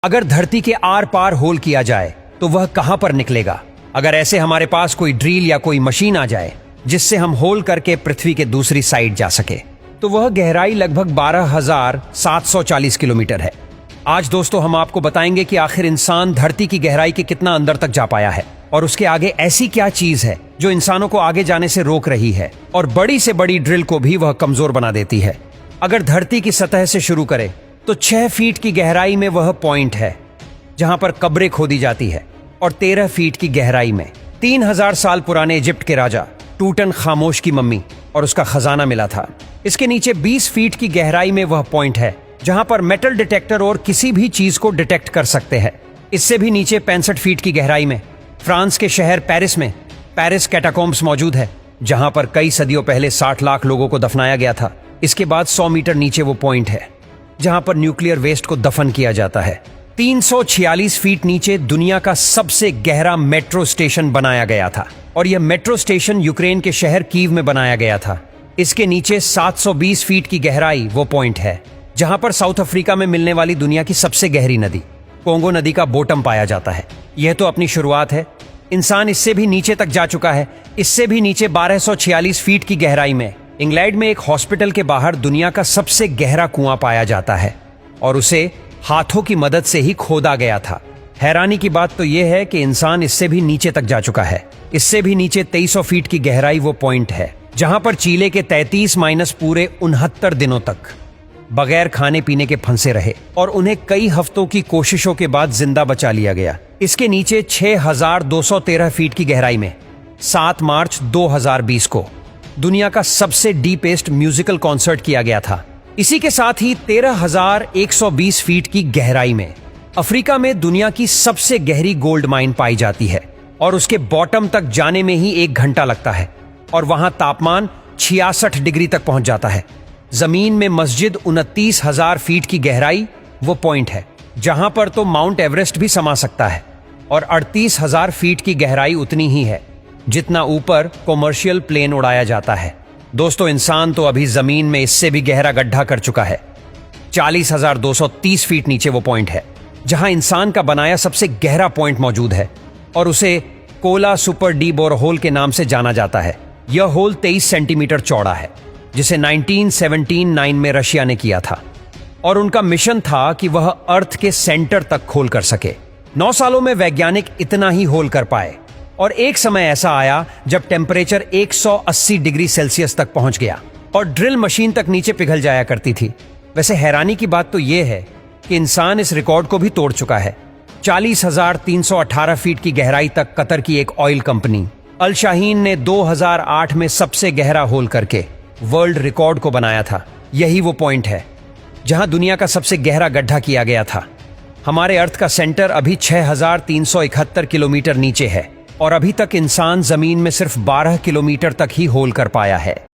अगर धरती के आर पार होल किया जाए तो वह कहां पर निकलेगा? अगर ऐसे हमारे पास कोई ड्रिल या कोई मशीन आ जाए जिससे हम होल करके पृथ्वी के दूसरी साइड जा सके, तो वह गहराई लगभग 12,740 किलोमीटर है। आज दोस्तों हम आपको बताएंगे कि आखिर इंसान धरती की गहराई के कितना अंदर तक जा पाया है और उसके आगे ऐसी क्या चीज है जो इंसानों को आगे जाने से रोक रही है और बड़ी से बड़ी ड्रिल को भी वह कमजोर बना देती है। अगर धरती की सतह से शुरू करें तो 6 फीट की गहराई में वह पॉइंट है जहां पर कब्रें खोदी जाती है और 13 फीट की गहराई में 3000 साल पुराने इजिप्ट के राजा टूटन खामोश की मम्मी और उसका खजाना मिला था। इसके नीचे 20 फीट की गहराई में वह पॉइंट है जहां पर मेटल डिटेक्टर और किसी भी चीज को डिटेक्ट कर सकते हैं। इससे भी नीचे 65 फीट की गहराई में फ्रांस के शहर पेरिस में पेरिस कैटाकॉम्ब्स मौजूद है, जहां पर कई सदियों पहले 60 लाख लोगों को दफनाया गया था। इसके बाद 100 मीटर नीचे वो पॉइंट है जहां पर न्यूक्लियर वेस्ट को दफन किया जाता है। 346 फीट नीचे दुनिया का सबसे गहरा मेट्रो स्टेशन बनाया गया था और यह मेट्रो स्टेशन यूक्रेन के शहर कीव में बनाया गया था। इसके नीचे 720 फीट की गहराई वो पॉइंट है जहां पर साउथ अफ्रीका में मिलने वाली दुनिया की सबसे गहरी नदी कोंगो नदी का बॉटम पाया जाता है। यह तो अपनी शुरुआत है, इंसान इससे भी नीचे तक जा चुका है। इससे भी नीचे 1246 फीट की गहराई में इंग्लैंड में एक हॉस्पिटल के बाहर दुनिया का सबसे गहरा कुआं पाया जाता है और उसे हाथों की मदद से ही खोदा गया था। हैरानी की बात तो यह है कि इंसान इससे भी नीचे तक जा चुका है। इससे भी नीचे 2300 फीट की गहराई वो पॉइंट है जहां पर चीले के 33 माइनस पूरे 69 दिनों तक बगैर खाने पीने के फंसे रहे और उन्हें कई हफ्तों की कोशिशों के बाद जिंदा बचा लिया गया। इसके नीचे 6213 फीट की गहराई में 7 मार्च 2020 को दुनिया का सबसे डीपेस्ट म्यूजिकल कॉन्सर्ट किया गया था। इसी के साथ ही 13,120 फीट की गहराई में अफ्रीका में दुनिया की सबसे गहरी गोल्ड माइन पाई जाती है और उसके बॉटम तक जाने में ही 1 घंटा लगता है और वहां तापमान 66 डिग्री तक पहुंच जाता है। जमीन में मस्जिद 29,000 फीट की गहराई वो पॉइंट है जहां पर तो माउंट एवरेस्ट भी समा सकता है और 38,000 फीट की गहराई उतनी ही है जितना ऊपर कॉमर्शियल प्लेन उड़ाया जाता है। दोस्तों इंसान तो अभी जमीन में इससे भी गहरा गड्ढा कर चुका है। 40,230 फीट नीचे वो पॉइंट है जहां इंसान का बनाया सबसे गहरा पॉइंट मौजूद है और उसे कोला सुपर डी बोरहोल के नाम से जाना जाता है। यह होल 23 सेंटीमीटर चौड़ा है जिसे 1979 में रशिया ने किया था और उनका मिशन था कि वह अर्थ के सेंटर तक खोल कर सके। 9 सालों में वैज्ञानिक इतना ही होल कर पाए और एक समय ऐसा आया जब टेम्परेचर 180 डिग्री सेल्सियस तक पहुंच गया और ड्रिल मशीन तक नीचे पिघल जाया करती थी। वैसे हैरानी की बात तो यह है कि इंसान इस रिकॉर्ड को भी तोड़ चुका है। 40,318 फीट की गहराई तक कतर की एक ऑयल कंपनी अल शाहीन ने 2008 में सबसे गहरा होल करके वर्ल्ड रिकॉर्ड को बनाया था। यही वो पॉइंट है जहां दुनिया का सबसे गहरा गड्ढा किया गया था। हमारे अर्थ का सेंटर अभी 6,371 किलोमीटर नीचे है और अभी तक इंसान जमीन में सिर्फ 12 किलोमीटर तक ही होल कर पाया है।